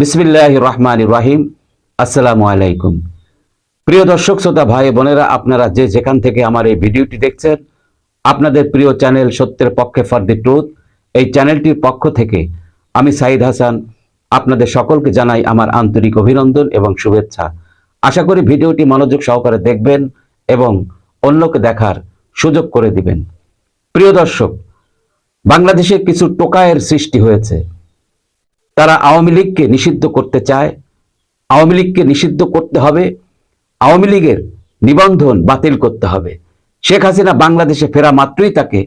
বিসমিল্লাহির রহমানির রহিম। আসসালামু আলাইকুম। প্রিয় দর্শক শ্রোতা ভাই বোনেরা, আপনারা যে যেখান থেকে আমার এই ভিডিওটি দেখছেন, আপনাদের প্রিয় চ্যানেল সত্যের পক্ষে ফর দি ট্রুথ, এই চ্যানেলটির পক্ষ থেকে আমি সাইদ হাসান আপনাদের সকলকে জানাই আমার আন্তরিক অভিনন্দন এবং শুভেচ্ছা। আশা করি ভিডিওটি মনোযোগ সহকারে দেখবেন এবং অন্যকে দেখার সুযোগ করে দিবেন। প্রিয় দর্শক, বাংলাদেশে কিছু টোকায়ের সৃষ্টি হয়েছে। তারা আওয়ামী লীগকে নিষিদ্ধ করতে চায়। আওয়ামী লীগকে নিষিদ্ধ করতে হবে, আওয়ামী লীগের নিবন্ধন বাতিল করতে হবে, শেখ হাসিনা বাংলাদেশে ফেরা মাত্রই তাকে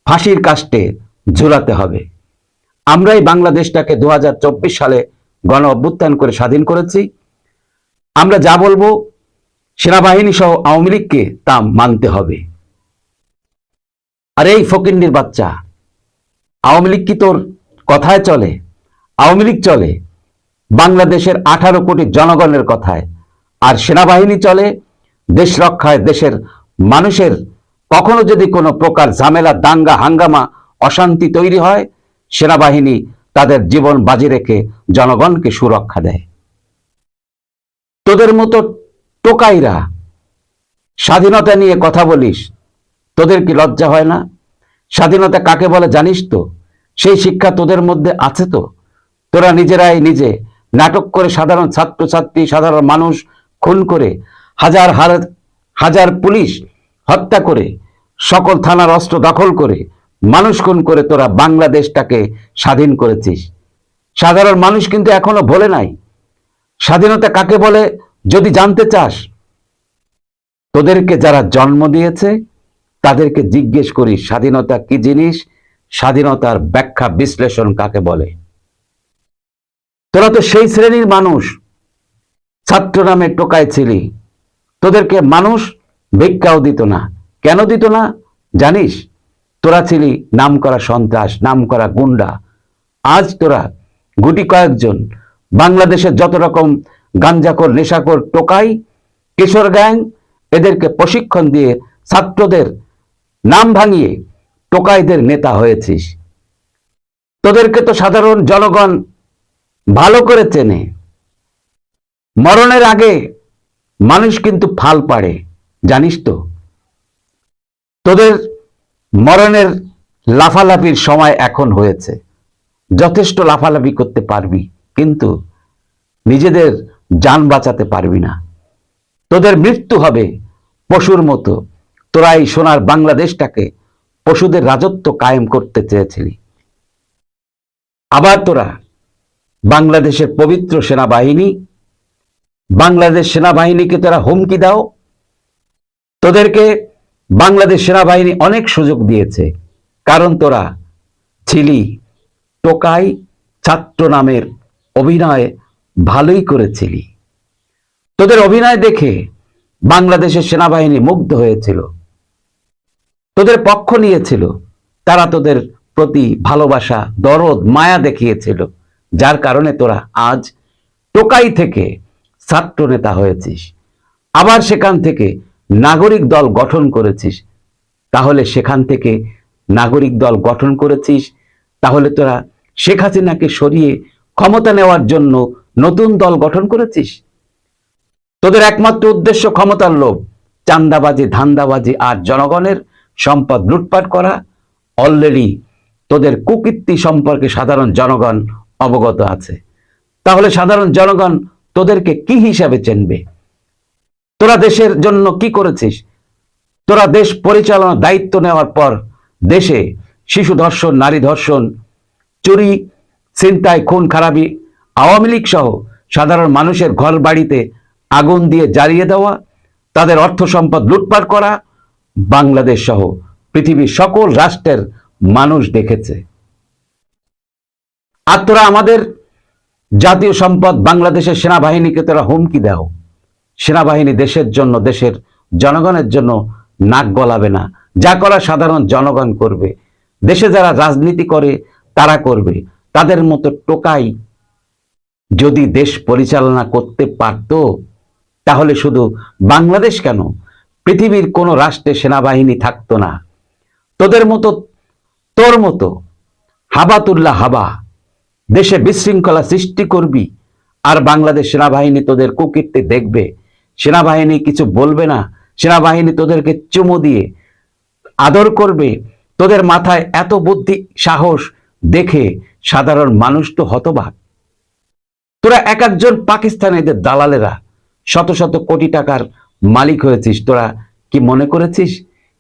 ফাঁসির কাস্টে ঝুলাতে হবে। আমরাই বাংলাদেশটাকে 2024 সালে গণ অভ্যুত্থান করে স্বাধীন করেছি। আমরা যা বলবো সেনাবাহিনী সহ আওয়ামী লীগকে তা মানতে হবে। আর এই ফকিন্নির বাচ্চা, আওয়ামী লীগ কি তোর কথায় চলে? আওয়ামী লীগ চলে বাংলাদেশের 18 কোটি জনগণের কথায়, আর সেনাবাহিনী চলে দেশ রক্ষায়, দেশের মানুষের কখনো যদি কোনো প্রকার ঝামেলা, দাঙ্গা, হাঙ্গামা, অশান্তি তৈরি হয়, সেনাবাহিনী তাদের জীবন বাজি রেখে জনগণকে সুরক্ষা দেয়। তোদের মতো টোকাইরা স্বাধীনতা নিয়ে কথা বলিস, তোদের কি লজ্জা হয় না? স্বাধীনতা কাকে বলে জানিস তো? সেই শিক্ষা তোদের মধ্যে আছে তো? তোরা নিজেরাই নিজে নাটক করে সাধারণ ছাত্রছাত্রী, সাধারণ মানুষ খুন করে, হাজার হাজার পুলিশ হত্যা করে, সকল থানার অস্ত্র দখল করে, মানুষ খুন করে তোরা বাংলাদেশটাকে স্বাধীন করেছিস। সাধারণ মানুষ কিন্তু এখনো ভোলে নাই। স্বাধীনতা কাকে বলে যদি জানতে চাস, তোদেরকে যারা জন্ম দিয়েছে তাদেরকে জিজ্ঞেস করি স্বাধীনতা কি জিনিস, স্বাধীনতার ব্যাখ্যা বিশ্লেষণ কাকে বলে। তোরা তো সেই শ্রেণীর মানুষ, ছাত্র নামে টোকায় ছিলি। তোদেরকে মানুষ ভিক্ষাও দিত না। কেন দিত না জানিস? তোরা ছিলি নাম করা সন্ত্রাস, নাম করা গুন্ডা। আজ তোরা গুটি কয়েকজন বাংলাদেশের যত রকম গাঞ্জাখোর, নেশাখোর, টোকাই, কিশোর গ্যাং, এদেরকে প্রশিক্ষণ দিয়ে ছাত্রদের নাম ভাঙিয়ে টোকাইদের নেতা হয়েছিস। তোদেরকে তো সাধারণ জনগণ ভালো করে চেনে। মরণের আগে মানুষ কিন্তু ফাল পাড়ে, জানিস তো? তোদের মরণের লাফালাফির সময় এখন হয়েছে। যথেষ্ট লাফালাফি করতে পারবি, কিন্তু নিজেদের জান বাঁচাতে পারবি না। তোদের মৃত্যু হবে পশুর মতো। তোরা এই সোনার বাংলাদেশটাকে পশুদের রাজত্ব কায়েম করতে চেয়েছিলি। আবার তোরা বাংলাদেশের পবিত্র সেনাবাহিনী, বাংলাদেশ সেনাবাহিনীকে তোরা হুমকি দাও। তোদেরকে বাংলাদেশ সেনাবাহিনী অনেক সুযোগ দিয়েছে, কারণ তোরা ছিলি টোকাই, ছাত্র নামের অভিনয় ভালোই করেছিলি। তোদের অভিনয় দেখে বাংলাদেশের সেনাবাহিনী মুগ্ধ হয়েছিল, তোদের পক্ষ নিয়েছিল। তারা তোদের প্রতি ভালোবাসা, দরদ, মায়া দেখিয়েছিল, যার কারণে তোরা আজ টোকাই থেকে ছাত্র নেতা হয়েছিস। আবার সেখান থেকে নাগরিক দল গঠন করেছিস। তাহলে সেখান থেকে নাগরিক দল গঠন করেছিস, তাহলে তোরা শেখ হাসিনাকে সরিয়ে ক্ষমতা নেওয়ার জন্য নতুন দল গঠন করেছিস। তোদের একমাত্র উদ্দেশ্য ক্ষমতার লোভ, চাঁদাবাজি, ধান্দাবাজি আর জনগণের সম্পদ লুটপাট করা। অলরেডি তোদের কুকীর্তি সম্পর্কে সাধারণ জনগণ অবগত আছে। তাহলে সাধারণ জনগণ তোদেরকে কি হিসাবে চিনবে? তোরা দেশের জন্য কি করেছিস? তোরা দেশ পরিচালনার দায়িত্ব নেওয়ার পর দেশে শিশু ধর্ষণ, নারী ধর্ষণ, চুরি, ছিনতাই, খুন খারাপি, আওয়ামী লীগ সহ সাধারণ মানুষের ঘর বাড়িতে আগুন দিয়ে জ্বালিয়ে দেওয়া, তাদের অর্থ সম্পদ লুটপাট করা বাংলাদেশ সহ পৃথিবীর সকল রাষ্ট্রের মানুষ দেখেছে। আর তোরা আমাদের জাতীয় সম্পদ বাংলাদেশের সেনাবাহিনীকে তোরা হুমকি দাও। সেনাবাহিনী দেশের জন্য, দেশের জনগণের জন্য নাক গলাবে না। যা করা সাধারণ জনগণ করবে। দেশে যারা রাজনীতি করে তারা করবে। তাদের মতো টোকাই যদি দেশ পরিচালনা করতে পারত, তাহলে শুধু বাংলাদেশ কেন, পৃথিবীর কোনো রাষ্ট্রে সেনাবাহিনী থাকতো না। তোদের মতো, তোর মতো হাবাতুল্লাহ হাবা দেশে বিশৃঙ্খলা সৃষ্টি করবি, আর বাংলাদেশ সেনাবাহিনী তোদের কুকীর্তি দেখবে, সেনাবাহিনী কিছু বলবে না, সেনাবাহিনী তোদেরকে চুমু দিয়ে আদর করবে। তোদের মাথায় এত বুদ্ধি সাহস দেখে সাধারণ মানুষ তো হতবাক। তোরা এক একজন পাকিস্তানিদের দালালেরা শত শত কোটি টাকার মালিক হয়েছিস। তোরা কি মনে করেছিস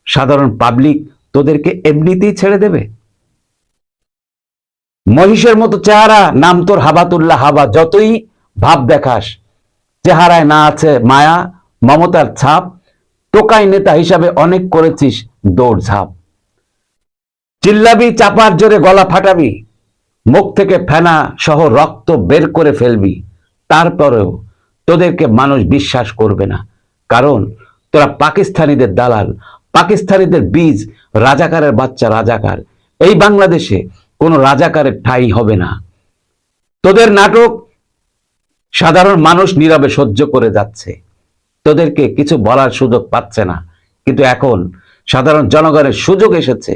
সাধারণ পাবলিক তোদেরকে এমনিতেই ছেড়ে দেবে? মহিষের মতো চেহারা, নাম তোর হাবাতুল্লাহ হাবা, যতই ভাব দেখাস চেহারায় না আছে মায়া মমতার ছাপ। টোকাই নেতা হিসাবে অনেক করেছিস দৌড়ঝাঁপ। চিল্লাবি, চাপার জোরে গলা ফাটাবি, মুখ থেকে ফেনা সহ রক্ত বের করে ফেলবি, তারপরেও তোদেরকে মানুষ বিশ্বাস করবে না। কারণ তোরা পাকিস্তানিদের দালাল, পাকিস্তানিদের বীজ, রাজাকারের বাচ্চা রাজাকার। এই বাংলাদেশে কোনো রাজাকারের ঠাঁই হবে না। তোদের নাটক সাধারণ মানুষ নীরবে সহ্য করে যাচ্ছে, তোদেরকে কিছু বলার সুযোগ পাচ্ছে না। কিন্তু এখন সাধারণ জনগণের সুযোগ এসেছে,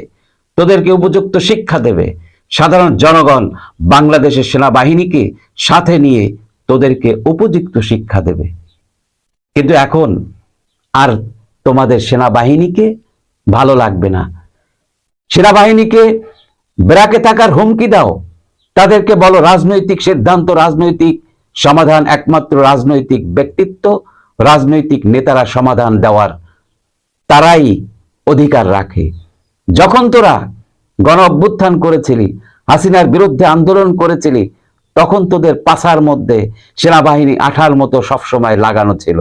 তোদেরকে উপযুক্ত শিক্ষা দেবে। সাধারণ জনগণ বাংলাদেশের সেনাবাহিনীকে সাথে নিয়ে তোদেরকে উপযুক্ত শিক্ষা দেবে। কিন্তু এখন আর তোমাদের সেনাবাহিনীকে ভালো লাগবে না। সেনাবাহিনীকে ব্র্যাকে থাকার হুমকি দাও, তাদেরকে বলো রাজনৈতিক সিদ্ধান্ত, রাজনৈতিক সমাধান একমাত্র রাজনৈতিক ব্যক্তিত্ব, রাজনৈতিক নেতারা সমাধান দেওয়ার তারাই অধিকার রাখে। যখন তোরা গণ অভ্যুত্থান করেছিলি, হাসিনার বিরুদ্ধে আন্দোলন করেছিলি, তখন তোদের পাছার মধ্যে সেনাবাহিনী আঠার মতো সবসময় লাগানো ছিল।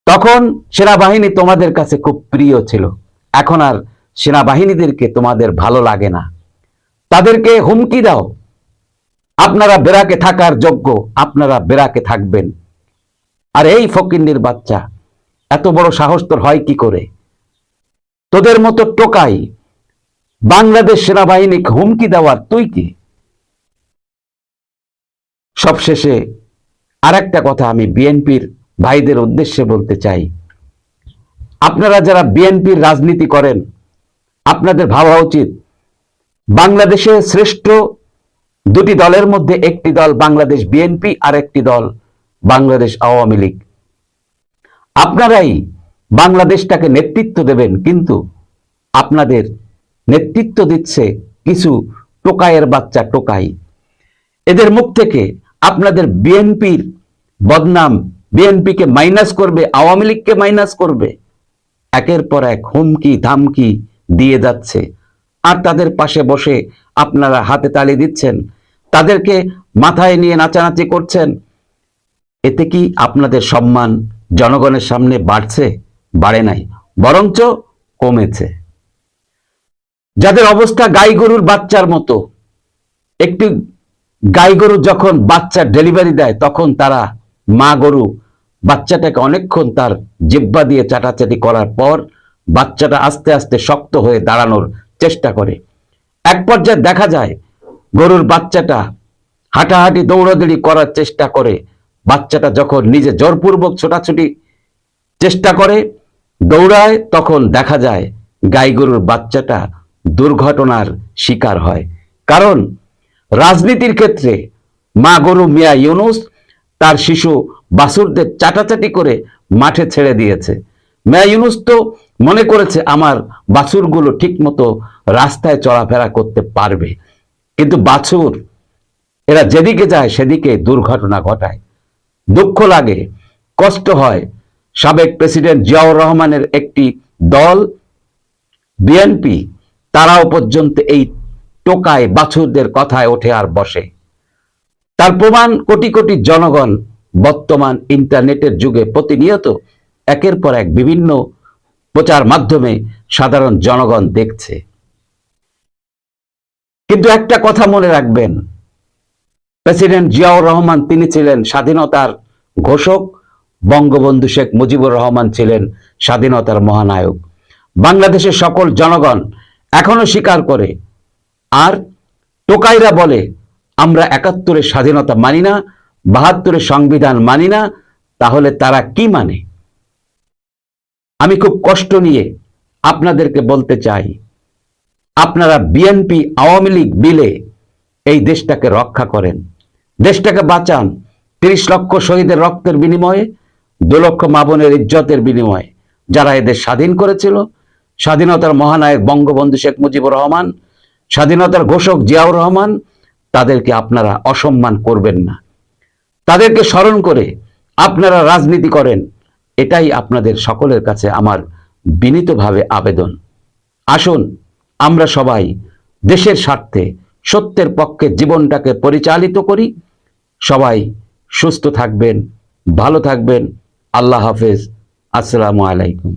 তখন সেনাবাহিনী তোমাদের কাছে খুব প্রিয় ছিল। এখন আর সেনাবাহিনীদেরকে তোমাদের ভালো লাগে না। তাদেরকে হুমকি দাও, আপনারা বেরাকে থাকার যোগ্য, আপনারা বেরাকে থাকবেন। আর এই ফকিন্নির বাচ্চা, এত বড় সাহস তোর হয় কি করে? তোদের মতো টোকাই বাংলাদেশ সেনাবাহিনীকে হুমকি দেওয়ার তুই কি? সবশেষে আরেকটা কথা আমি বিএনপির ভাইদের উদ্দেশ্যে বলতে চাই। আপনারা যারা বিএনপির রাজনীতি করেন, আপনাদের ভাবা উচিত বাংলাদেশে শ্রেষ্ঠ দুটি দলের মধ্যে একটি দল বাংলাদেশ বিএনপি, আর একটি দল বাংলাদেশ আওয়ামী লীগ। আপনারাই বাংলাদেশটাকে নেতৃত্ব দেবেন, কিন্তু আপনাদের নেতৃত্ব দিচ্ছে কিছু টোকাইয়ের বাচ্চা টোকাই। এদের মুখ থেকে আপনাদের বিএনপির বদনাম, বিএনপিকে মাইনাস করবে, আওয়ামী লীগকে মাইনাস করবে, একের পর এক হুমকি ধামকি দিয়ে যাচ্ছে। আর তাদের পাশে বসে আপনারা হাতে তালি দিচ্ছেন, তাদেরকে মাথায় নিয়ে নাচানাচি করছেন। এতে কি আপনাদের সম্মান জনগণের সামনে বাড়ছে? বাড়ে নাই, বরঞ্চ কমেছে। যাদের অবস্থা গাই গরুর বাচ্চার মতো, একটি গাই গরু যখন বাচ্চা ডেলিভারি দেয়, তখন তারা মা গরু বাচ্চাটাকে অনেকক্ষণ তার জিহ্বা দিয়ে চাটাচাটি করার পর বাচ্চাটা আস্তে আস্তে শক্ত হয়ে দাঁড়ানোর চেষ্টা করে। এক পর্যায়ে দেখা যায় গরুর বাচ্চাটা হাঁটাহাঁটি দৌড়াদৌড়ি করার চেষ্টা করে। বাচ্চাটা যখন নিজে জোরপূর্বক ছোটাছুটি চেষ্টা করে, দৌড়ায়, তখন দেখা যায় গাই গরুর বাচ্চাটা দুর্ঘটনার শিকার হয়। কারণ রাজনীতির ক্ষেত্রে মা গরু মিয়া ইউনুস তার শিশু বাছুরদের চাটাচাটি করে মাঠে ছেড়ে দিয়েছে। মিয়া ইউনুস তো মনে করেছে আমার বাছুরগুলো ঠিক মতো রাস্তায় চলাফেরা করতে পারবে, কিন্তু বাছুর এরা যেদিকে যায় সেদিকে দুর্ঘটনা ঘটায়। দুঃখ লাগে, কষ্ট হয়। সাবেক প্রেসিডেন্ট জিয়াউর রহমানের একটি দল বিএনপি, তারাও পর্যন্ত এই টোকায় বাছুরদের কথায় ওঠে আর বসে। তার প্রমাণ কোটি কোটি জনগণ বর্তমান ইন্টারনেটের যুগে প্রতিনিয়ত একের পর এক বিভিন্ন প্রচার মাধ্যমে সাধারণ জনগণ দেখছে। কিন্তু একটা কথা মনে রাখবেন, প্রেসিডেন্ট জিয়াউর রহমান তিনি ছিলেন স্বাধীনতার ঘোষক, বঙ্গবন্ধু শেখ মুজিবুর রহমান ছিলেন স্বাধীনতার মহানায়ক। বাংলাদেশের সকল জনগণ এখনো স্বীকার করে। আর টোকাইরা বলে আমরা ৭১-এর স্বাধীনতা মানি না, ৭২-এর সংবিধান মানি না। তাহলে তারা কি মানে? আমি খুব কষ্ট নিয়ে আপনাদেরকে বলতে চাই, আপনারা বিএনপি আওয়ামী লীগ মিলে এই দেশটাকে রক্ষা করেন। দেশটাকে বাঁচান। 30 লক্ষ শহীদের রক্তের বিনিময়ে, 2 লক্ষ মা বোনের ইজ্জতের বিনিময়ে যারা এদের স্বাধীন করেছিল, স্বাধীনতার মহানায়ক বঙ্গবন্ধু শেখ মুজিবুর রহমান, স্বাধীনতার ঘোষক জিয়াউর রহমান, তাদেরকে আপনারা অসম্মান করবেন না। তাদেরকে স্মরণ করে আপনারা রাজনীতি করেন, এটাই আপনাদের সকলের কাছে আমার বিনীতভাবে আবেদন। আসুন আমরা সবাই দেশের স্বার্থে সত্যের পক্ষে জীবনটাকে পরিচালিত করি। সবাই সুস্থ থাকবেন, ভালো থাকবেন। আল্লাহ হাফেজ। আসসালামু আলাইকুম।